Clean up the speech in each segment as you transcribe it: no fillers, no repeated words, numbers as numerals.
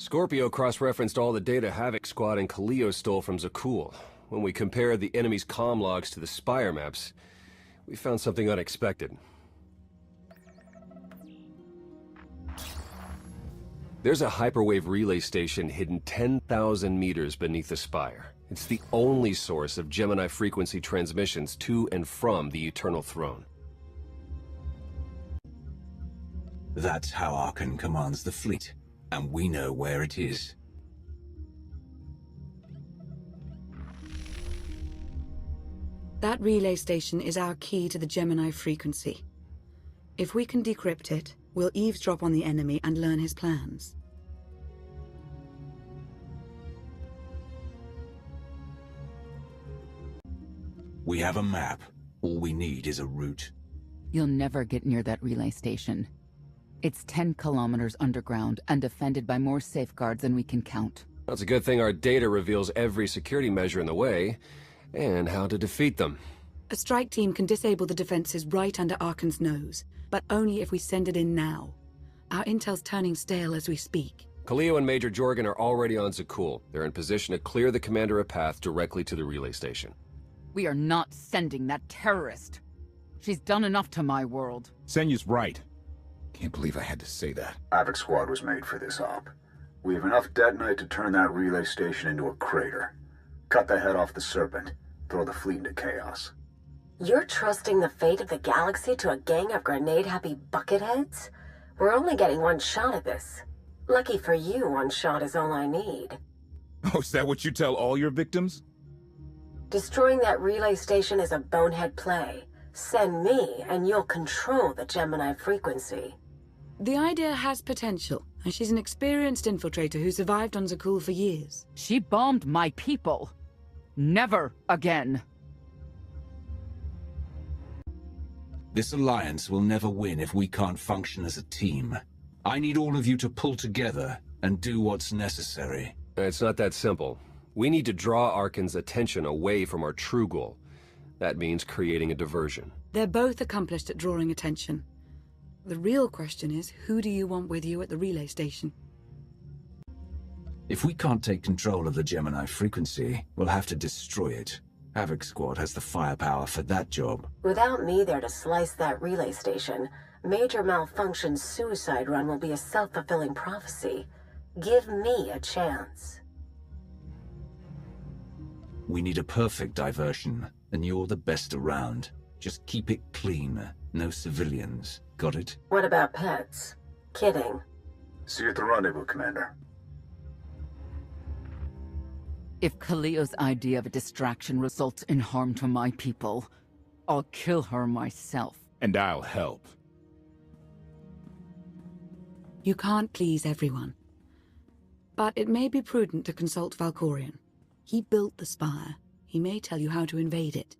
Scorpio cross-referenced all the data Havoc Squad and Kaleo stole from Zakul. When we compared the enemy's comm logs to the Spire maps, we found something unexpected. There's a hyperwave relay station hidden 10,000 meters beneath the Spire. It's the only source of Gemini frequency transmissions to and from the Eternal Throne. That's how Archon commands the fleet, and we know where it is. That relay station is our key to the Gemini frequency. If we can decrypt it, we'll eavesdrop on the enemy and learn his plans. We have a map. All we need is a route. You'll never get near that relay station. It's 10 kilometers underground and defended by more safeguards than we can count. That's a good thing our data reveals every security measure in the way, and how to defeat them. A strike team can disable the defenses right under Archon's nose, but only if we send it in now. Our intel's turning stale as we speak. Kaleo and Major Jorgen are already on Zakul. They're in position to clear the commander a path directly to the relay station. We are not sending that terrorist. She's done enough to my world. Senyu's right. Can't believe I had to say that. Havoc Squad was made for this op. We have enough detonite to turn that relay station into a crater. Cut the head off the Serpent. Throw the fleet into chaos. You're trusting the fate of the galaxy to a gang of grenade-happy bucketheads? We're only getting one shot at this. Lucky for you, one shot is all I need. Oh, is that what you tell all your victims? Destroying that relay station is a bonehead play. Send me, and you'll control the Gemini frequency. The idea has potential, and she's an experienced infiltrator who survived on Zakul for years. She bombed my people. Never again. This alliance will never win if we can't function as a team. I need all of you to pull together and do what's necessary. It's not that simple. We need to draw Archon's attention away from our true goal. That means creating a diversion. They're both accomplished at drawing attention. The real question is, who do you want with you at the relay station? If we can't take control of the Gemini frequency, we'll have to destroy it. Havoc Squad has the firepower for that job. Without me there to slice that relay station, Major Malfunction's suicide run will be a self-fulfilling prophecy. Give me a chance. We need a perfect diversion, and you're the best around. Just keep it clean. No civilians. Got it? What about pets? Kidding. See you at the rendezvous, Commander. If Kaleo's idea of a distraction results in harm to my people, I'll kill her myself. And I'll help. You can't please everyone. But it may be prudent to consult Valkorion. He built the Spire. He may tell you how to invade it.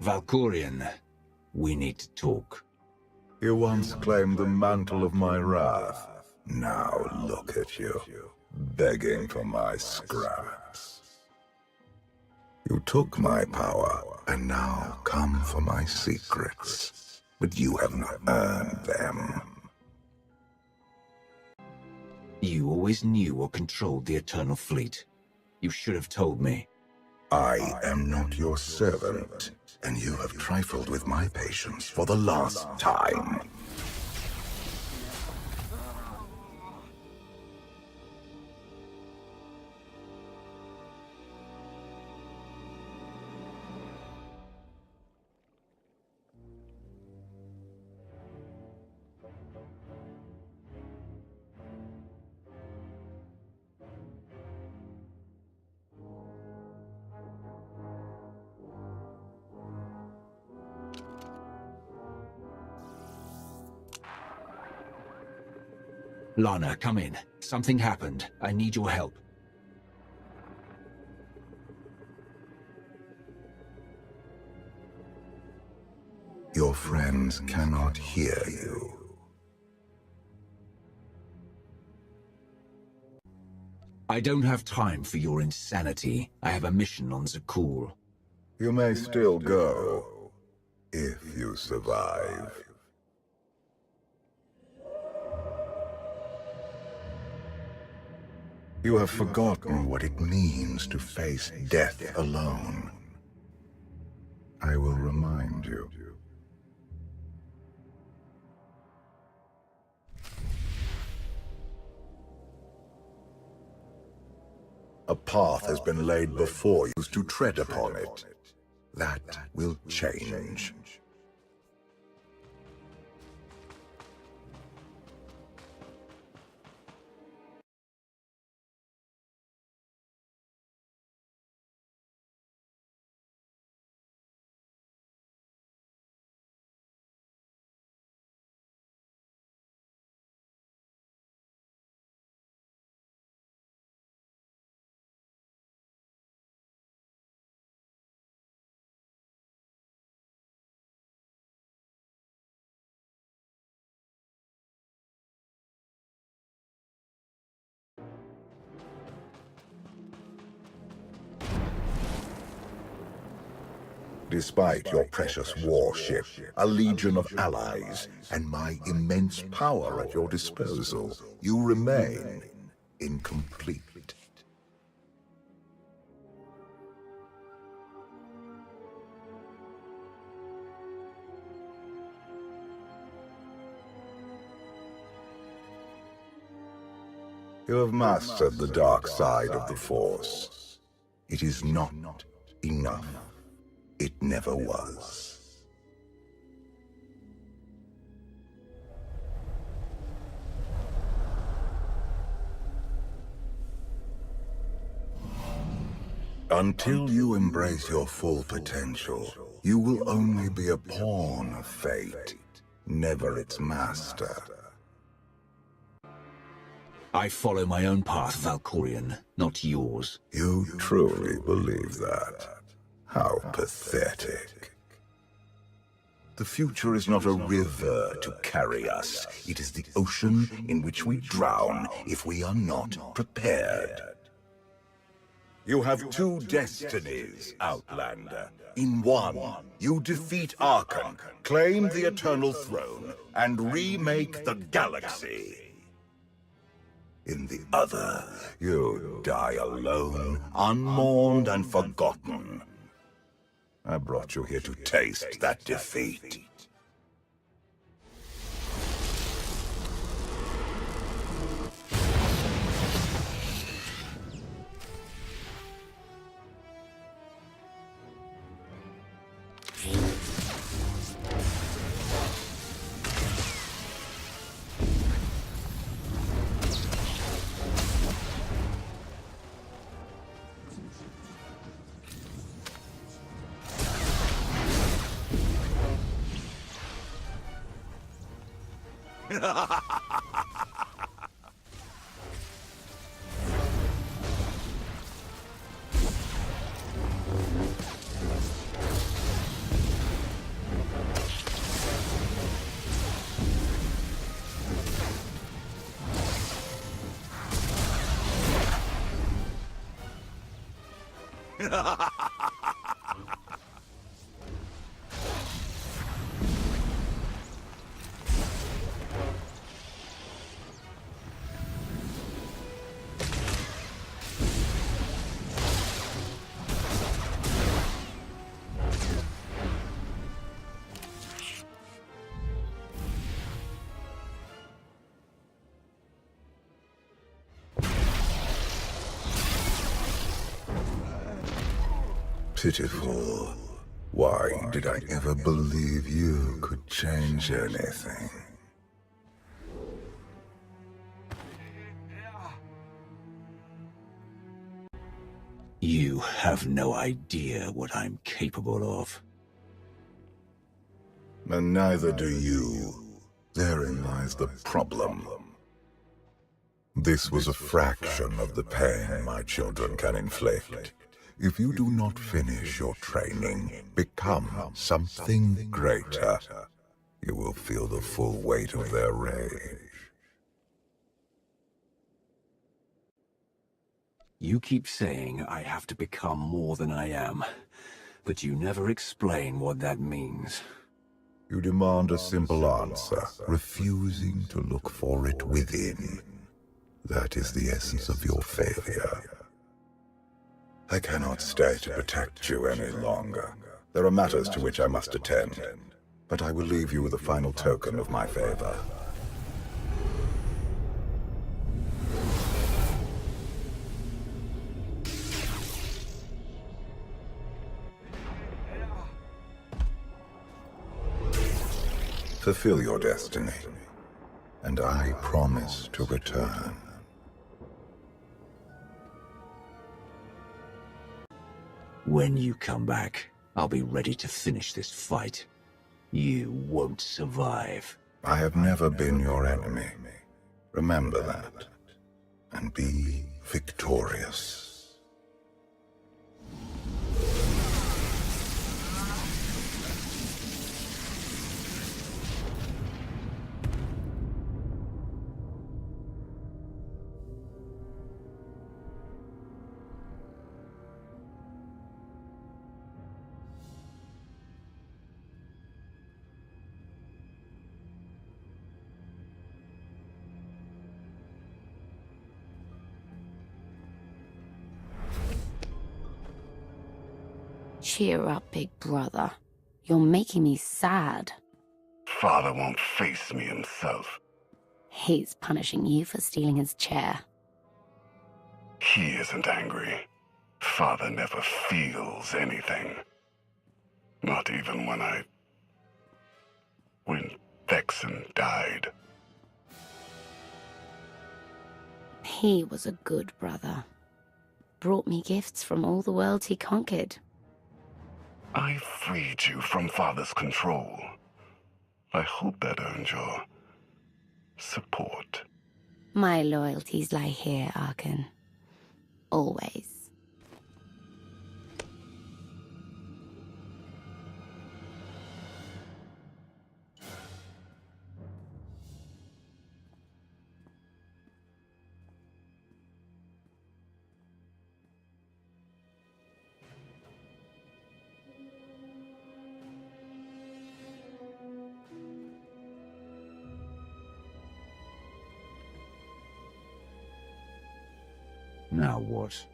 Valkorion, we need to talk. You once claimed the mantle of my wrath. Now look at you, begging for my scraps. You took my power, and now come for my secrets. But you have not earned them. You always knew or controlled the Eternal Fleet. You should have told me. I am not your servant, and you have trifled with my patience for the last time. Lana, come in. Something happened. I need your help. Your friends cannot hear you. I don't have time for your insanity. I have a mission on Zakul. You may still go, if you survive. You have forgotten what it means to face death alone. I will remind you. A path has been laid before you to tread upon it. That will change. Despite your precious warship, a legion of allies, and my immense power at your disposal, you remain incomplete. You have mastered the dark side of the Force. It is not enough. It never was. Until you embrace your full potential, you will only be a pawn of fate, never its master. I follow my own path, Valkorian, not yours. You truly believe that? How pathetic. The future is not a river to carry us. It is the ocean in which we drown if we are not prepared. You have two destinies, Outlander. In one, you defeat Arkham, claim the Eternal Throne, and remake the galaxy. In the other, you die alone, unmourned and forgotten. I brought you here to taste that defeat. Pitiful. Why did I ever believe you could change anything? You have no idea what I'm capable of. And neither do you. Therein lies the problem. This was a fraction of the pain my children can inflict. If you do not finish your training, become something greater, you will feel the full weight of their rage. You keep saying I have to become more than I am, but you never explain what that means. You demand a simple answer, refusing to look for it within. That is the essence of your failure. I cannot stay to protect you any longer. There are matters to which I must attend, but I will leave you with a final token of my favor. Fulfill your destiny, and I promise to return. When you come back, I'll be ready to finish this fight. You won't survive. I have never been your enemy. Remember that, and be victorious. Cheer up, big brother. You're making me sad. Father won't face me himself. He's punishing you for stealing his chair. He isn't angry. Father never feels anything. Not even when Vexen died. He was a good brother. Brought me gifts from all the worlds he conquered. I freed you from Father's control. I hope that earned your support. My loyalties lie here, Arkan. Always. Now what?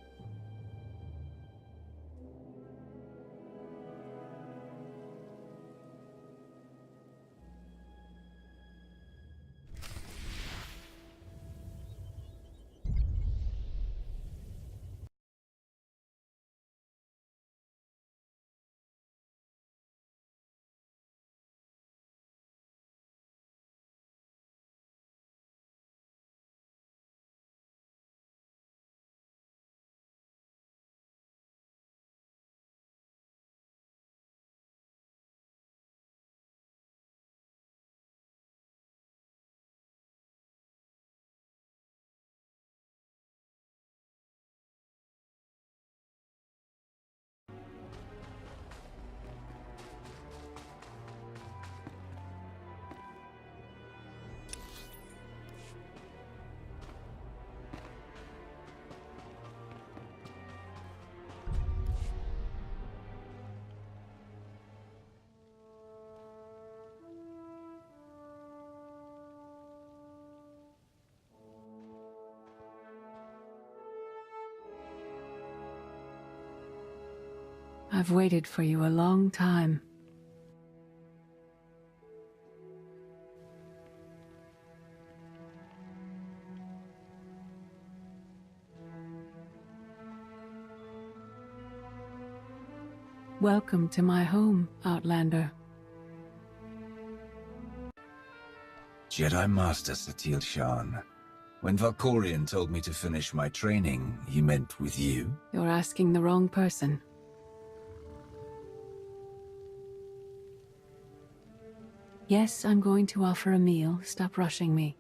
I've waited for you a long time. Welcome to my home, Outlander. Jedi Master Satil Shan. When Valkorion told me to finish my training, he meant with you? You're asking the wrong person. Yes, I'm going to offer a meal. Stop rushing me.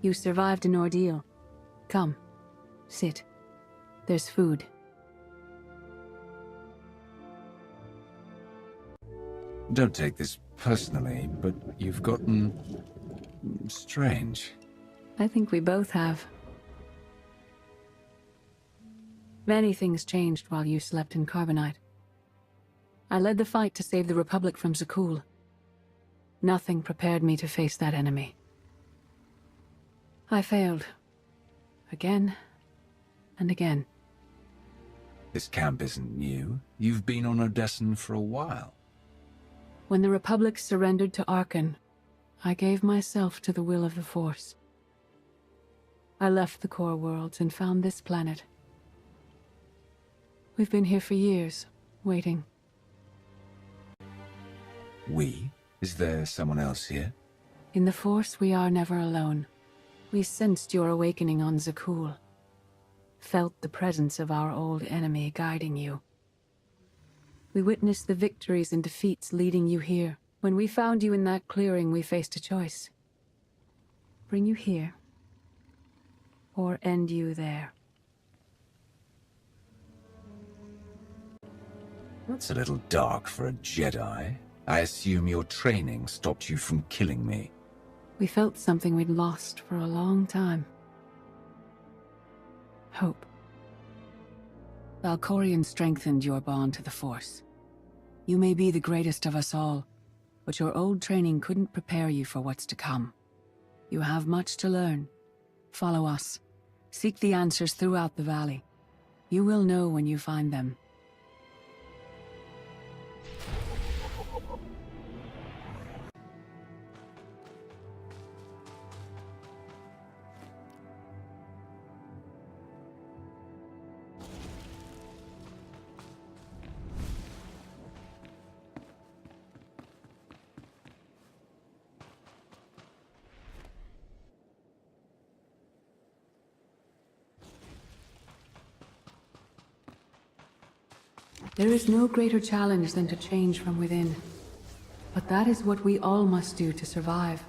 You survived an ordeal. Come, sit. There's food. Don't take this personally, but you've gotten strange. I think we both have. Many things changed while you slept in Carbonite. I led the fight to save the Republic from Zakul. Nothing prepared me to face that enemy. I failed. Again and again. This camp isn't new. You've been on Odessen for a while. When the Republic surrendered to Arkan, I gave myself to the will of the Force. I left the core worlds and found this planet. We've been here for years, waiting. We? Is there someone else here? In the Force, we are never alone. We sensed your awakening on Zakul. Felt the presence of our old enemy guiding you. We witnessed the victories and defeats leading you here. When we found you in that clearing, we faced a choice. Bring you here, or end you there. That's a little dark for a Jedi. I assume your training stopped you from killing me. We felt something we'd lost for a long time. Hope. Valkorion strengthened your bond to the Force. You may be the greatest of us all, but your old training couldn't prepare you for what's to come. You have much to learn. Follow us. Seek the answers throughout the valley. You will know when you find them. There is no greater challenge than to change from within. But that is what we all must do to survive.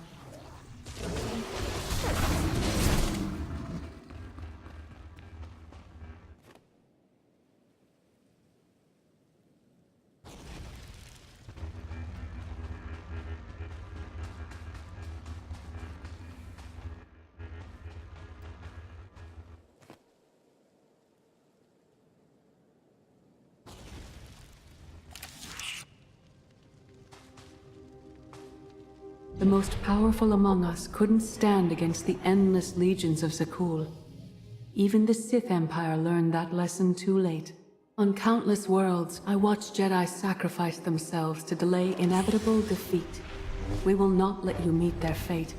The most powerful among us couldn't stand against the endless legions of Zakul. Even the Sith Empire learned that lesson too late. On countless worlds, I watched Jedi sacrifice themselves to delay inevitable defeat. We will not let you meet their fate.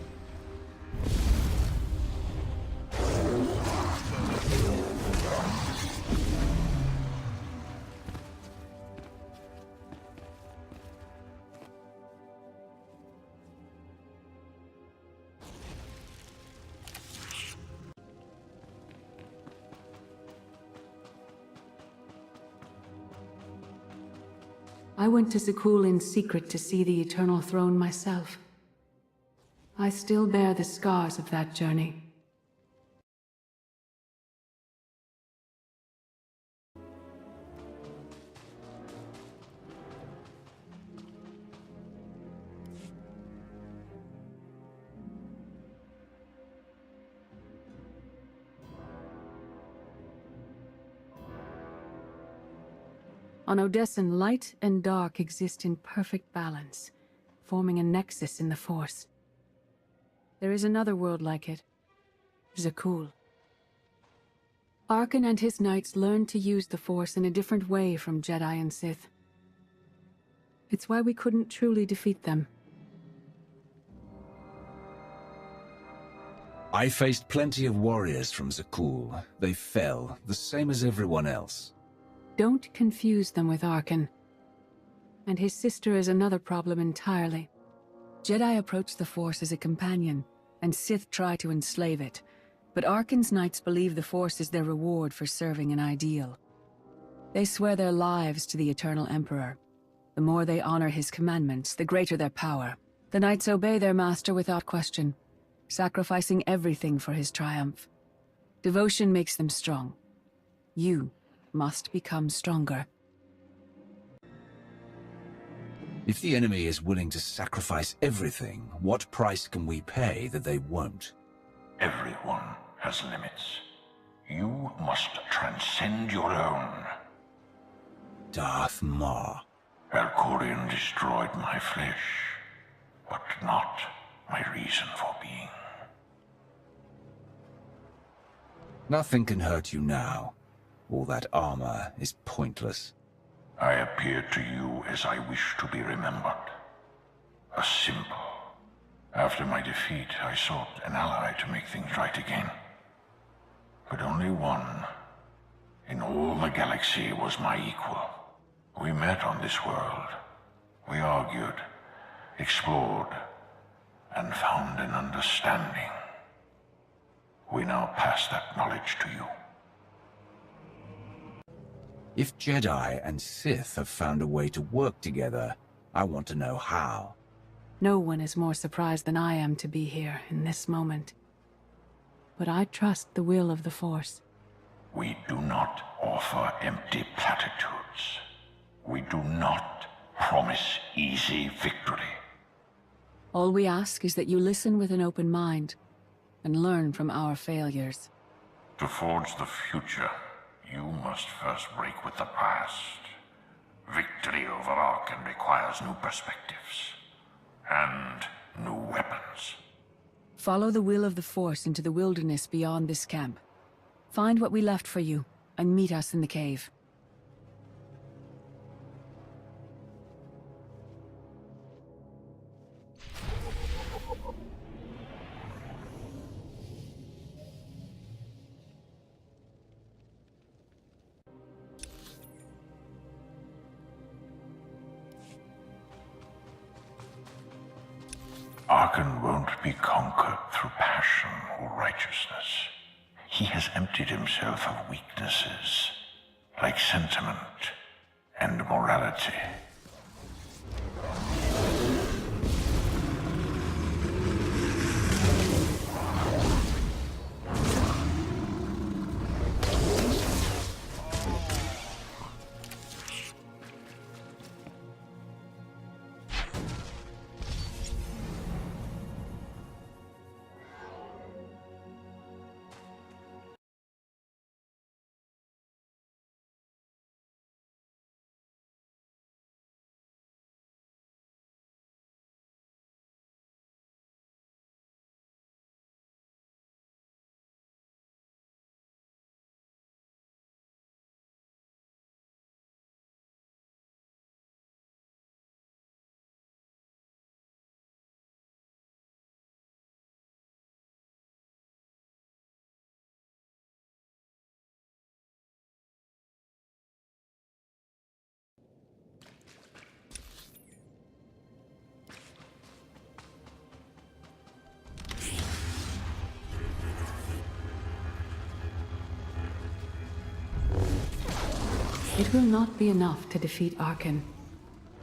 I went to Zakul in secret to see the Eternal Throne myself. I still bear the scars of that journey. On Odessen, light and dark exist in perfect balance, forming a nexus in the Force. There is another world like it, Zakul. Arkan and his knights learned to use the Force in a different way from Jedi and Sith. It's why we couldn't truly defeat them. I faced plenty of warriors from Zakul. They fell, the same as everyone else. Don't confuse them with Arkan. And his sister is another problem entirely. Jedi approach the Force as a companion, and Sith try to enslave it. But Arkan's knights believe the Force is their reward for serving an ideal. They swear their lives to the Eternal Emperor. The more they honor his commandments, the greater their power. The knights obey their master without question, sacrificing everything for his triumph. Devotion makes them strong. You must become stronger. If the enemy is willing to sacrifice everything, what price can we pay that they won't? Everyone has limits. You must transcend your own. Darth Maul. Valkorion destroyed my flesh, but not my reason for being. Nothing can hurt you now. All that armor is pointless. I appear to you as I wish to be remembered. A symbol. After my defeat, I sought an ally to make things right again. But only one in all the galaxy was my equal. We met on this world. We argued, explored, and found an understanding. We now pass that knowledge to you. If Jedi and Sith have found a way to work together, I want to know how. No one is more surprised than I am to be here in this moment. But I trust the will of the Force. We do not offer empty platitudes. We do not promise easy victory. All we ask is that you listen with an open mind and learn from our failures. To forge the future, you must first break with the past. Victory over Arkan requires new perspectives and new weapons. Follow the will of the Force into the wilderness beyond this camp. Find what we left for you and meet us in the cave. Arkan won't be conquered through passion or righteousness. He has emptied himself of weaknesses, like sentiment and morality. It will not be enough to defeat Arkan.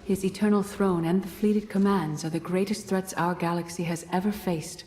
His eternal throne and the fleeted commands are the greatest threats our galaxy has ever faced.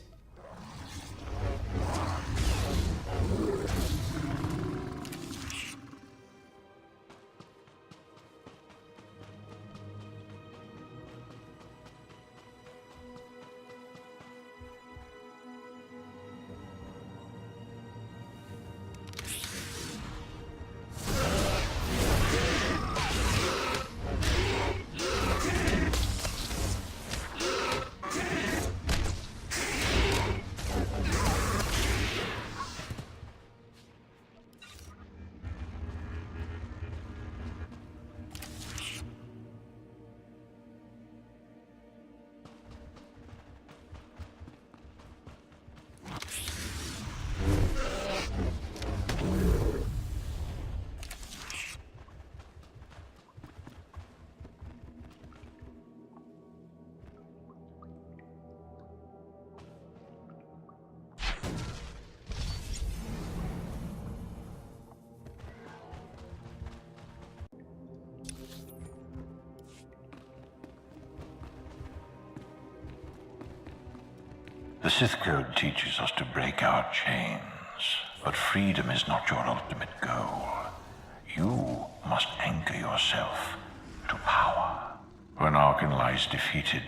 The Sith Code teaches us to break our chains, but freedom is not your ultimate goal. You must anchor yourself to power. When Arkan lies defeated,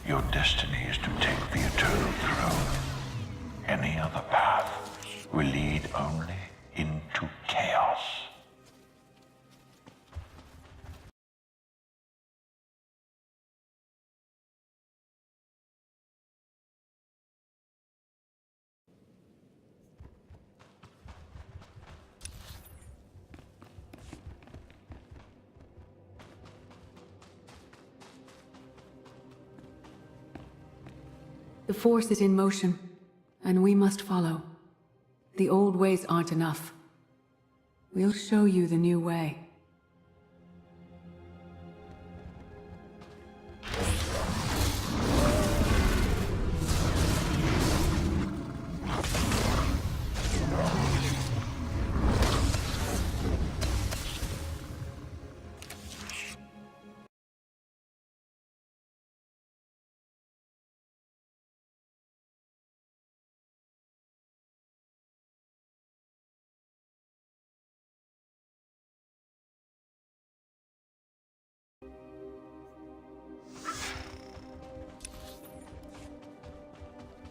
your destiny is to take the eternal throne. Any other path will lead only into chaos. The Force is in motion, and we must follow. The old ways aren't enough. We'll show you the new way.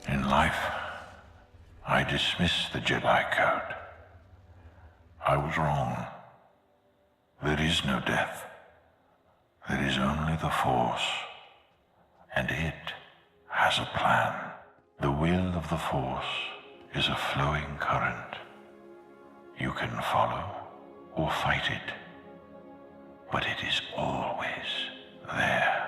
In life, I dismiss the Jedi Code. I was wrong. There is no death. There is only the Force. And it has a plan. The will of the Force is a flowing current. You can follow or fight it, but it is always there.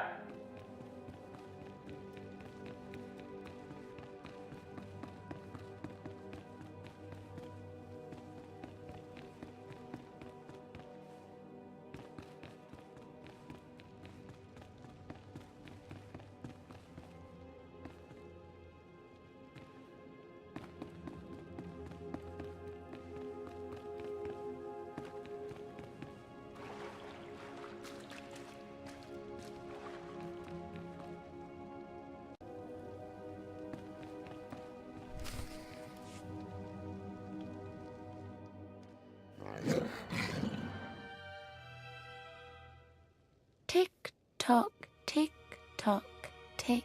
Tick tock, tick tock, tick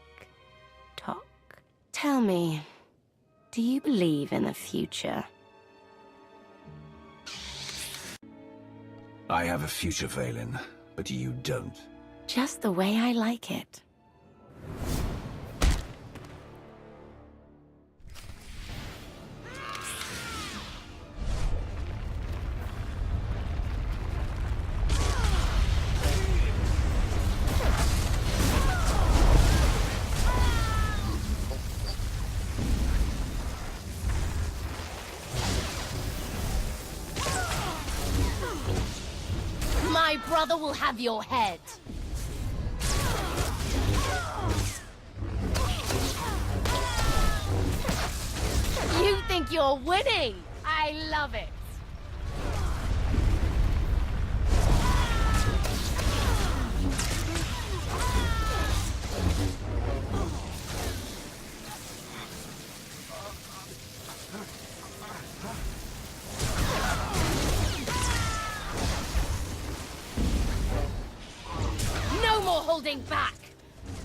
tock. Tell me, do you believe in the future? I have a future, Valen, but you don't. Just the way I like it. My brother will have your head. You think you're winning? I love it. No more holding back.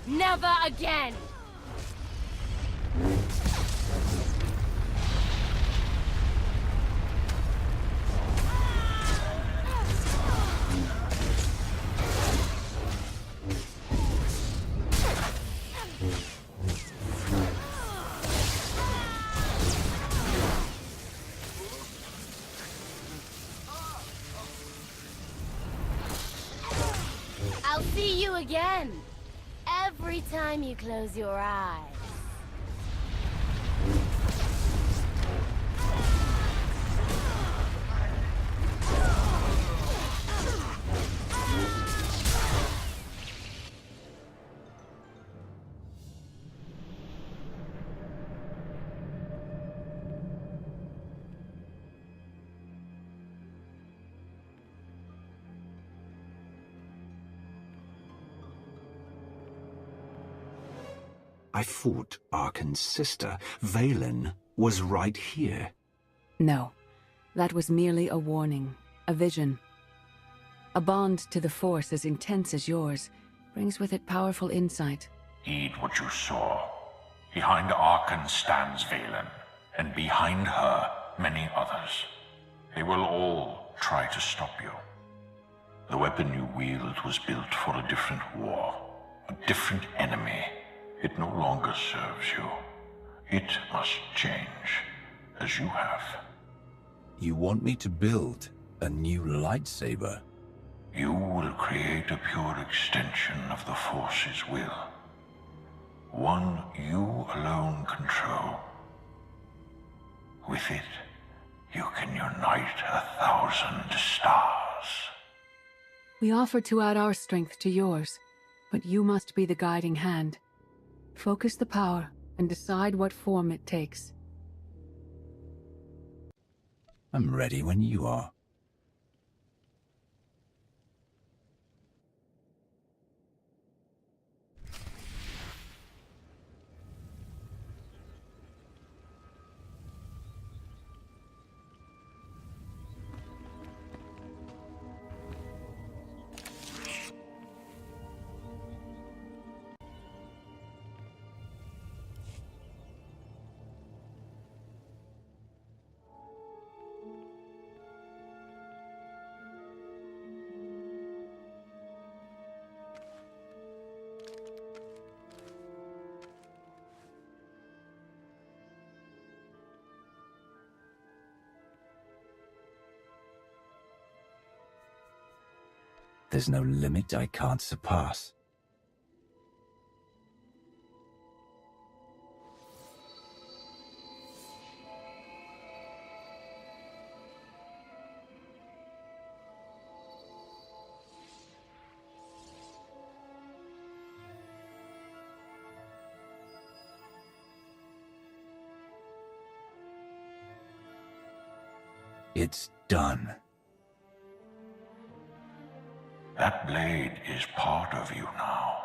Never again. I'll see you again. Every time you close your eyes. I fought Arkan's sister. Valen was right here. No, that was merely a warning, a vision. A bond to the Force as intense as yours brings with it powerful insight. Heed what you saw. Behind Arkan stands Valen, and behind her, many others. They will all try to stop you. The weapon you wield was built for a different war, a different enemy. It no longer serves you. It must change, as you have. You want me to build a new lightsaber? You will create a pure extension of the Force's will. One you alone control. With it, you can unite 1,000 stars. We offer to add our strength to yours, but you must be the guiding hand. Focus the power and decide what form it takes. I'm ready when you are. There's no limit I can't surpass. It's done. That blade is part of you now.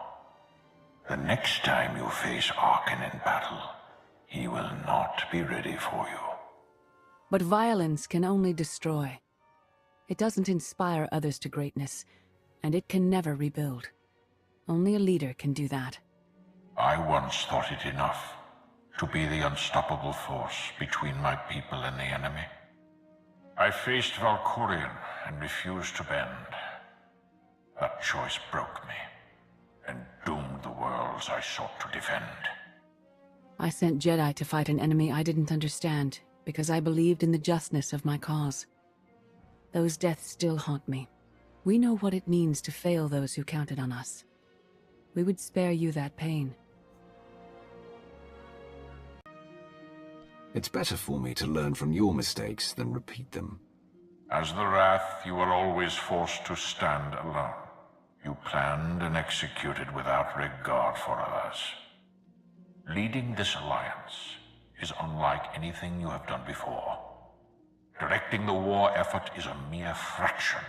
The next time you face Arkan in battle, he will not be ready for you. But violence can only destroy. It doesn't inspire others to greatness, and it can never rebuild. Only a leader can do that. I once thought it enough to be the unstoppable force between my people and the enemy. I faced Valkyrian and refused to bend. That choice broke me, and doomed the worlds I sought to defend. I sent Jedi to fight an enemy I didn't understand, because I believed in the justness of my cause. Those deaths still haunt me. We know what it means to fail those who counted on us. We would spare you that pain. It's better for me to learn from your mistakes than repeat them. As the Wrath, you were always forced to stand alone. You planned and executed without regard for others. Leading this alliance is unlike anything you have done before. Directing the war effort is a mere fraction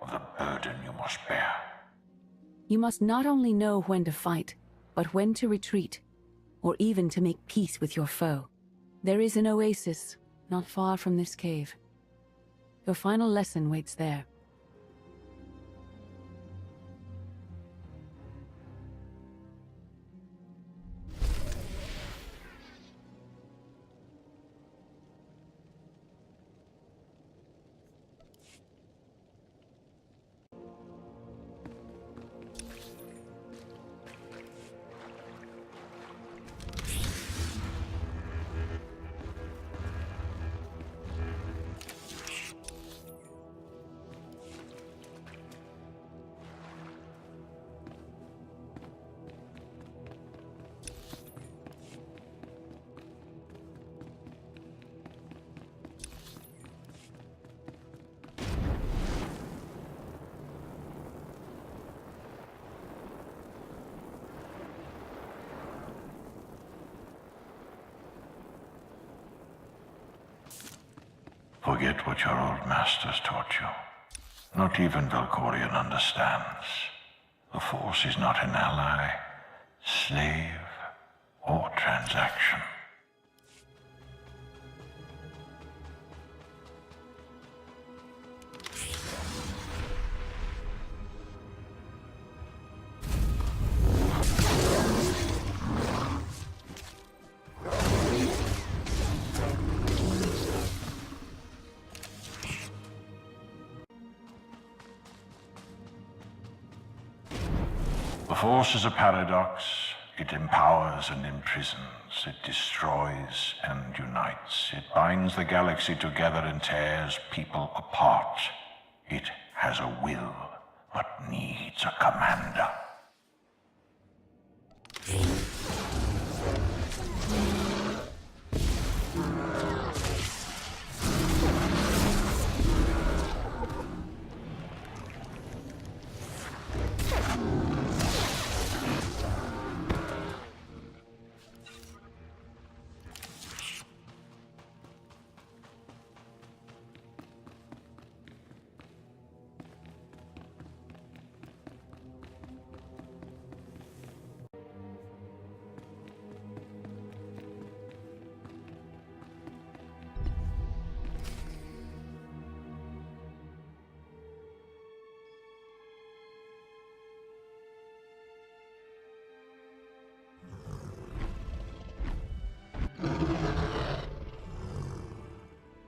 of the burden you must bear. You must not only know when to fight, but when to retreat, or even to make peace with your foe. There is an oasis not far from this cave. Your final lesson waits there. Forget what your old masters taught you. Not even Valkyrian understands. The Force is not an ally, slave, or transaction. The Force is a paradox. It empowers and imprisons. It destroys and unites. It binds the galaxy together and tears people apart. It has a will, but needs a commander.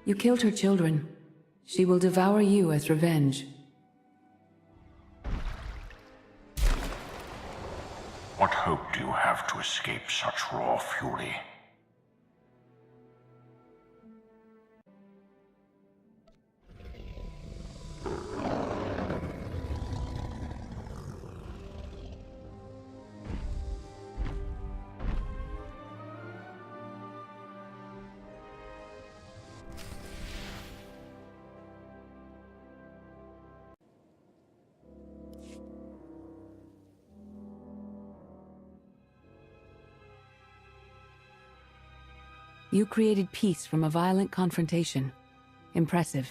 You killed her children. She will devour you as revenge. What hope do you have to escape such raw fury? You created peace from a violent confrontation. Impressive.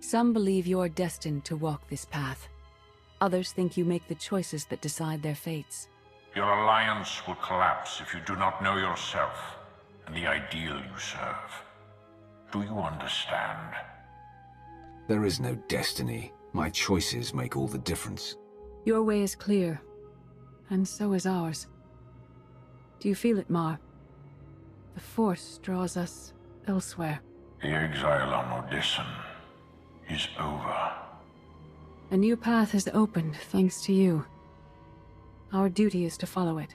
Some believe you are destined to walk this path. Others think you make the choices that decide their fates. Your alliance will collapse if you do not know yourself and the ideal you serve. Do you understand? There is no destiny. My choices make all the difference. Your way is clear, and so is ours. Do you feel it, Mar? The Force draws us elsewhere. The exile on Odysseum is over. A new path has opened thanks to you. Our duty is to follow it.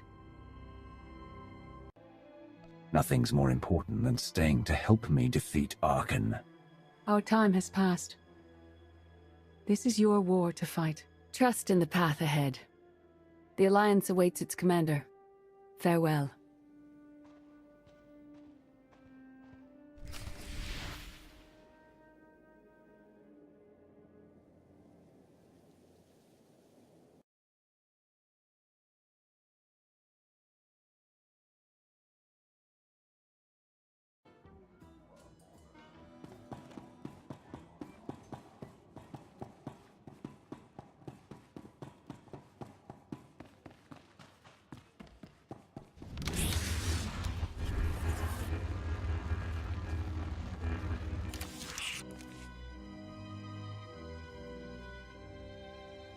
Nothing's more important than staying to help me defeat Arkan. Our time has passed. This is your war to fight. Trust in the path ahead. The Alliance awaits its commander. Farewell.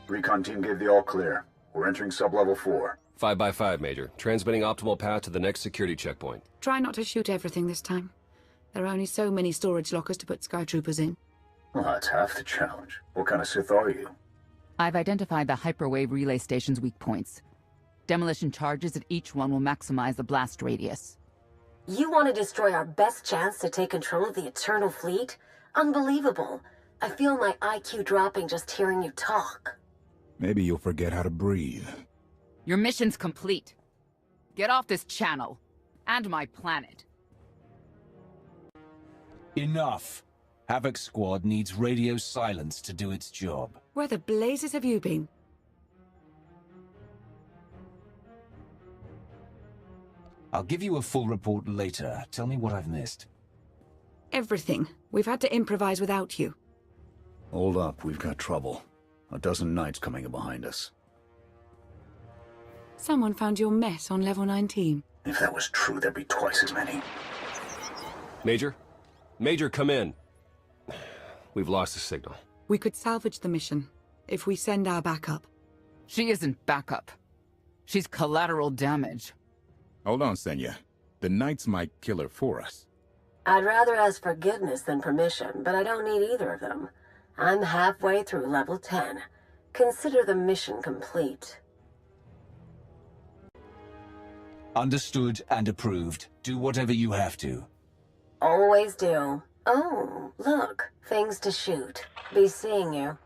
Recon team gave the all-clear. We're entering sub-level 4. 5 by 5, Major. Transmitting optimal path to the next security checkpoint. Try not to shoot everything this time. There are only so many storage lockers to put Skytroopers in. Well, that's half the challenge. What kind of Sith are you? I've identified the hyperwave relay station's weak points. Demolition charges at each one will maximize the blast radius. You want to destroy our best chance to take control of the Eternal Fleet? Unbelievable. I feel my IQ dropping just hearing you talk. Maybe you'll forget how to breathe. Your mission's complete. Get off this channel. And my planet. Enough! Havoc Squad needs radio silence to do its job. Where the blazes have you been? I'll give you a full report later. Tell me what I've missed. Everything. We've had to improvise without you. Hold up, we've got trouble. A dozen knights coming in behind us. Someone found your mess on level 19. If that was true, there'd be twice as many. Major? Major, come in. We've lost the signal. We could salvage the mission if we send our backup. She isn't backup. She's collateral damage. Hold on, Senya. The Knights might kill her for us. I'd rather ask forgiveness than permission, but I don't need either of them. I'm halfway through level 10. Consider the mission complete. Understood and approved. Do whatever you have to. Always do. Oh, look. Things to shoot. Be seeing you.